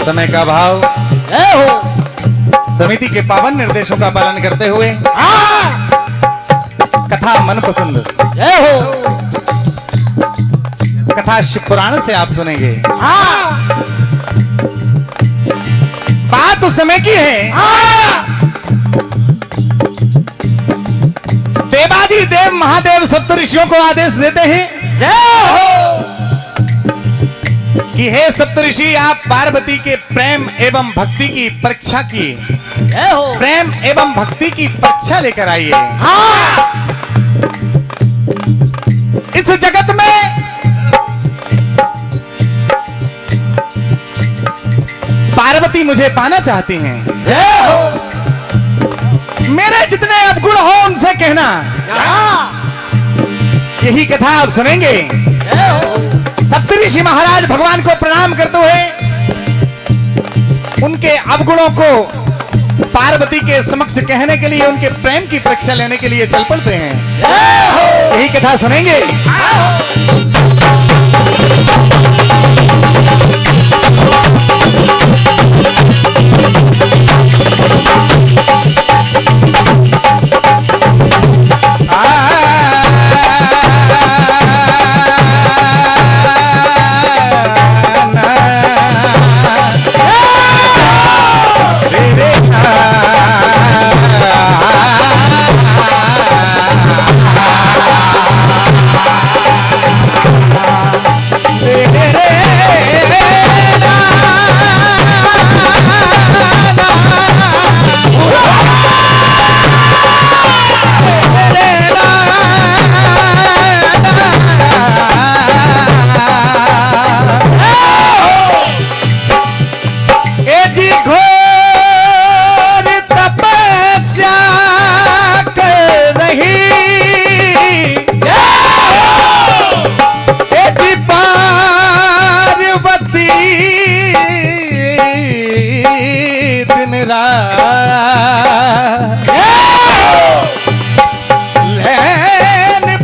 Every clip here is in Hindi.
समय का भाव समिति के पावन निर्देशों का पालन करते हुए कथा मनपसंद कथा शिव पुराण से आप सुनेंगे। बात उस समय की है देवादिदेव महादेव सप्तऋषियों को आदेश देते हैं कि हे सप्तऋषि, आप पार्वती के प्रेम एवं भक्ति की परीक्षा की प्रेम एवं भक्ति की परीक्षा लेकर आइए। इस जगत में पार्वती मुझे पाना चाहती हैं। मेरे जितने अवगुण हो उनसे कहना। यही कथा आप सुनेंगे। सप्तऋषि महाराज भगवान को प्रणाम करते हुए उनके अवगुणों को पार्वती के समक्ष कहने के लिए, उनके प्रेम की परीक्षा लेने के लिए चल पड़ते हैं। यही कथा सुनेंगे।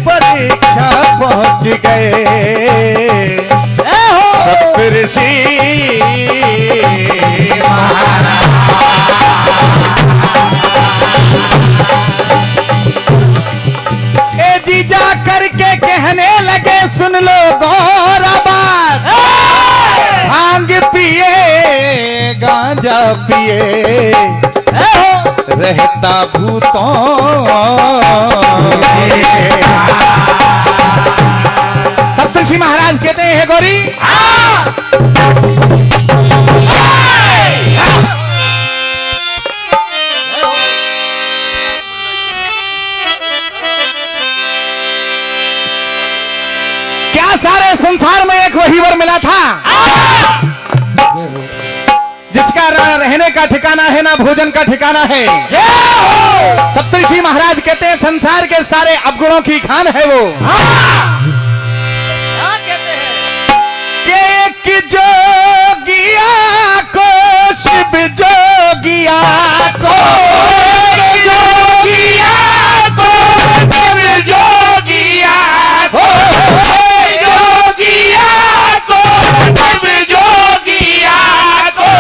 परीक्षा पहुंच गए सप्तऋषि महाराज। ए जी जा करके कहने लगे, सुन लो गौर बात, भांग पिए गांजा पिए रहता भूतों। सप्तऋषि महाराज कहते हैं गौरी, क्या सारे संसार में एक वही वर मिला था जिसका रहने का ठिकाना है, ना भोजन का ठिकाना है। सप्तऋषि महाराज कहते हैं संसार के सारे अवगुणों की खान है वो। क्या कहते हैं कि जोगिया को शिव जोगिया को जोगिया को शिव जोगिया को जोगिया को शिव जोगिया को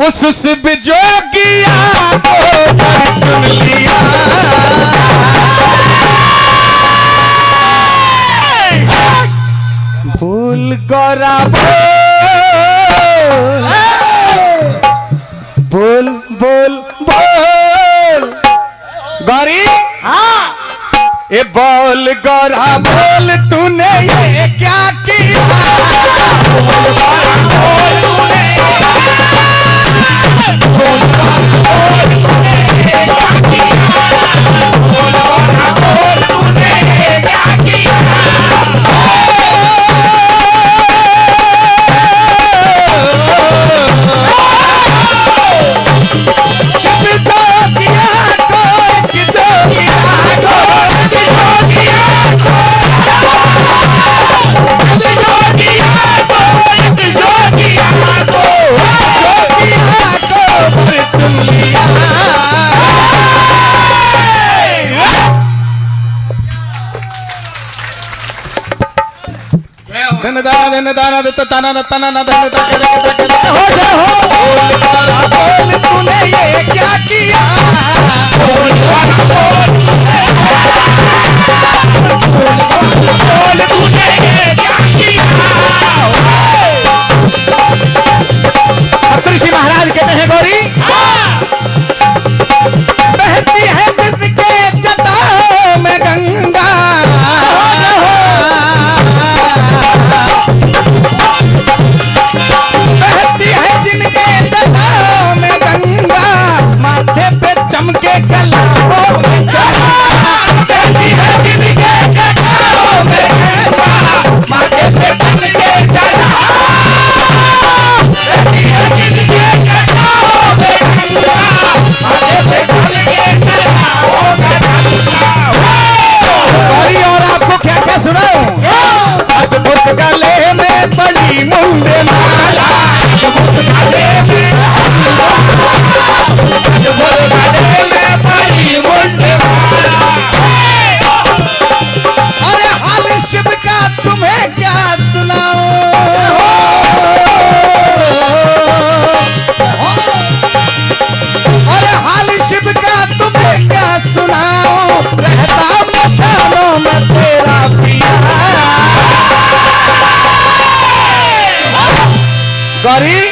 उस शिव जोगिया को सुन लिया। बोल गौरा बोल बोल बोल गौरी, ए बोल गौरा बोल, तूने ये क्या किया। बोल गौरा बोल, तूने धन दाना दत्ता ताना तना ना धन हो जा हो बोल तूने ये क्या किया बोल तूने ये क्या किया। सप्तऋषि महाराज कहते हैं गौरी बहती है जिनके जटाओं में गंगा बहती है जिनके जटाओं में गंगा माथे पे चमके कलाओं में बहती है जिनके जटाओं में गंगा माथे पे चमके गले में बड़ी मुंडे माला गले में बड़ी मुंडे माला। अरे हाल शिव का तुम्हें क्या सुनाओ अरे हाल शिव का तुम्हें क्या सुनाओ रहता मचानों में तेरा पिया। गौरी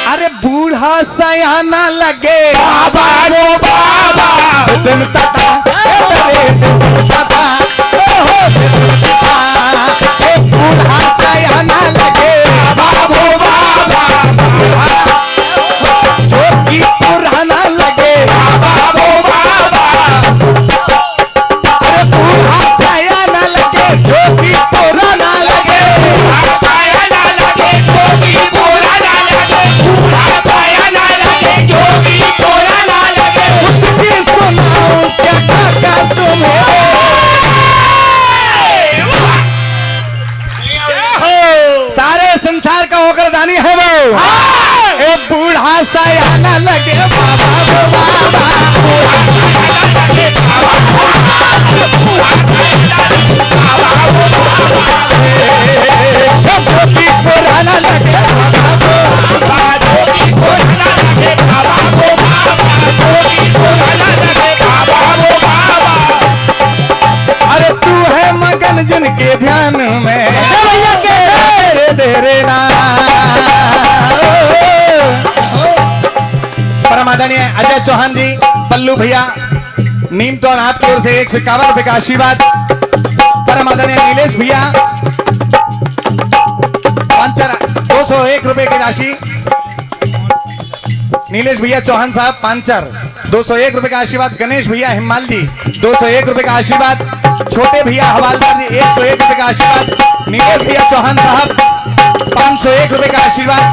अरे बूढ़ा सयाना लगे बाबा रो बाबा दिन तका बूढ़ा सयाना लगे बाबा रो बाबा जो की पुराना लगे बाबा रो बाबा अरे बूढ़ा सयाना लगे जो की पुराना लगे सारे संसार का होकर दानी है वो एक बूढ़ा सयाना लगे बाबा पुराना लगे अरे तू है मगन जिनके ध्यान में तेरे परम आदरणीय अजय चौहान जी पल्लू भैया नीम टोन आपकी ओर से 151 रुपए का आशीर्वाद। परम आदरणीय नीलेश भैया 201 रुपए की राशि। नीलेश भैया चौहान साहब पांचर 201 रुपए का आशीर्वाद। गणेश भैया हिमाल जी 201 रुपए का आशीर्वाद। छोटे भैया हवालदार जी 101 रुपए का आशीर्वाद। नीलेश भैया चौहान साहब 501 रुपए का आशीर्वाद।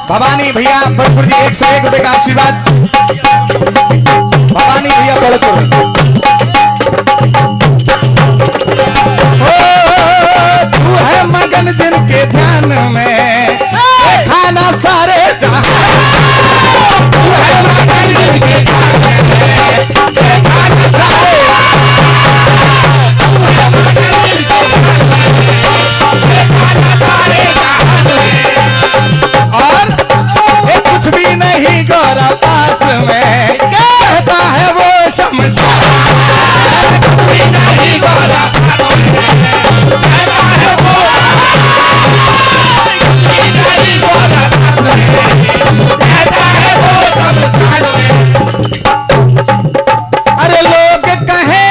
भवानी भैया बड़पुर जी 101 रुपए का आशीर्वाद। भवानी भैया बड़पुर तू है मगन जिनके ध्यान में खाना सारे तू है मगन जिनके ध्यान में खाना सारे और कुछ भी नहीं गौरा पास में कहता है वो शमशान कुछ भी नहीं गौरा अरे लोग कहे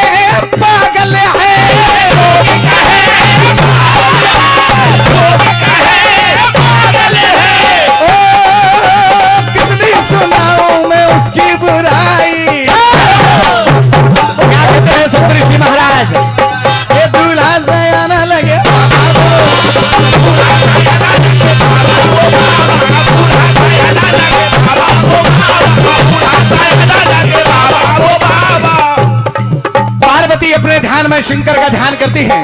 पागल है लोग कहे पागल है ओ कितनी सुनाऊं मैं उसकी बुराई। क्या कहते हैं सप्तऋषि महाराज ये दूल्हा सयाना लगे पार्वती अपने ध्यान में शंकर का ध्यान करती हैं।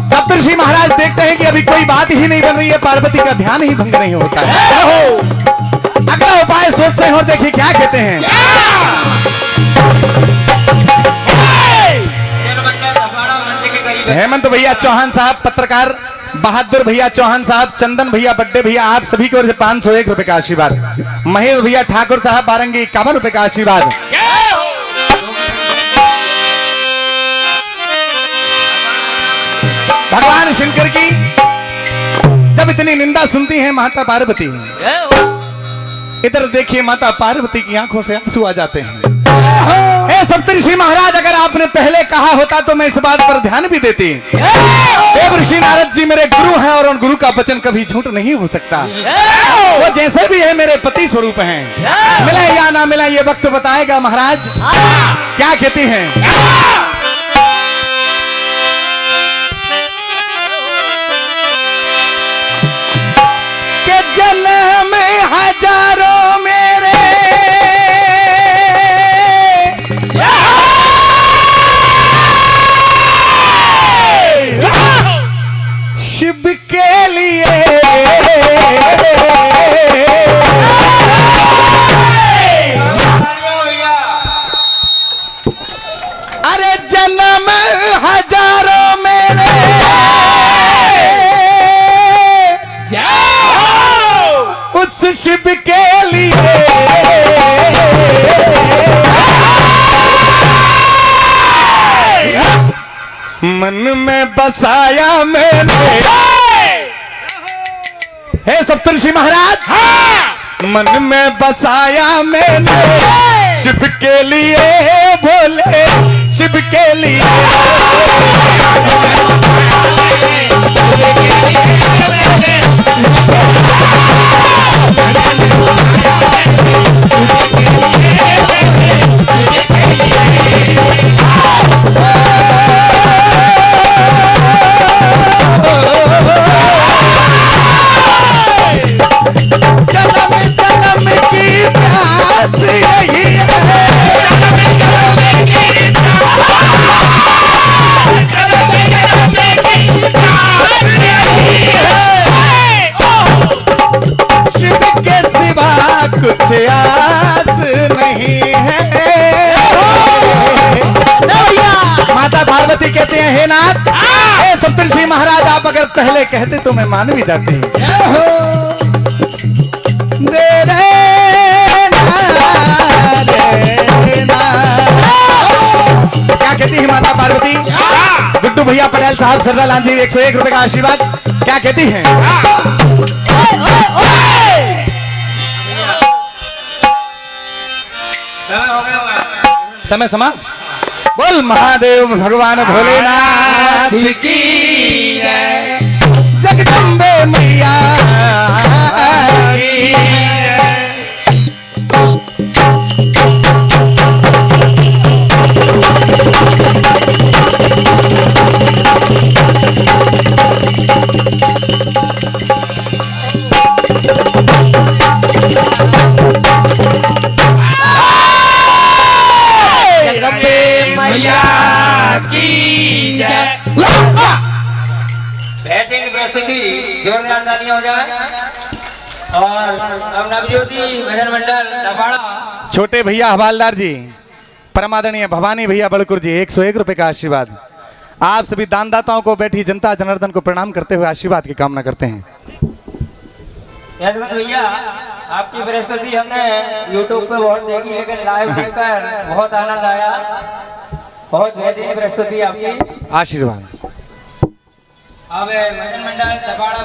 सप्तऋषि महाराज देखते हैं कि अभी कोई बात ही नहीं बन रही है, पार्वती का ध्यान ही भंग नहीं होता है। अगला उपाय सोचते हैं और देखिए क्या कहते हैं। हेमंत भैया चौहान साहब पत्रकार बहादुर भैया चौहान साहब, चंदन भैया, बड्डे भैया, आप सभी की ओर से 501 रुपए का आशीर्वाद। महेश भैया ठाकुर साहब बारंगी 51 रुपए का आशीर्वाद। भगवान शंकर की जब इतनी निंदा सुनती है माता पार्वती, इधर देखिए माता पार्वती की आंखों से आंसू आ जाते हैं। हे सप्तऋषि महाराज, अगर आपने पहले कहा होता तो मैं इस बात पर ध्यान भी देती। ऋषि नारद जी मेरे गुरु हैं और उन गुरु का वचन कभी झूठ नहीं हो सकता। वो जैसे भी है मेरे पति स्वरूप हैं। मिला या ना मिला ये वक्त बताएगा। महाराज क्या कहती हैं? के जन्म हजारों मेरे शिव के लिए, अरे जन्म हजारों मेरे उस शिव के लिए मन में बसाया मैंने। हे सप्तऋषि महाराज, मन में बसाया मैंने शिव के लिए, बोले शिव के लिए। कुछ आस नहीं है। माता पार्वती कहते हैं, हे नाथ, हे सप्तऋषि महाराज, आप अगर पहले कहते तो मैं मान भी जाती। क्या कहती है माता पार्वती? गुड्डू भैया पटेल साहब, सरला लांजी 101 रुपए का आशीर्वाद। क्या कहती हैं? समय समा बोल महादेव भगवान भोलेनाथ की जय, जगदम्बे मैया की जोरदार तालियां हो जाए। और अब नवज्योति भजन मंडल दबाड़ा। छोटे भैया हवालदार जी, परमादरणीय भवानी भैया बड़कुर जी 101 रुपए का आशीर्वाद। आप सभी दानदाताओं को, बैठी जनता जनार्दन को प्रणाम करते हुए आशीर्वाद की कामना करते हैं। भैया आपकी बृहस्पति हमने YouTube पे बहुत देखी, लेकिन लाइव देखकर बहुत आनंद आया। बहुत बेहतरीन बृहस्पति आपकी। आशीर्वाद। अब भजन मंडल दबाड़ा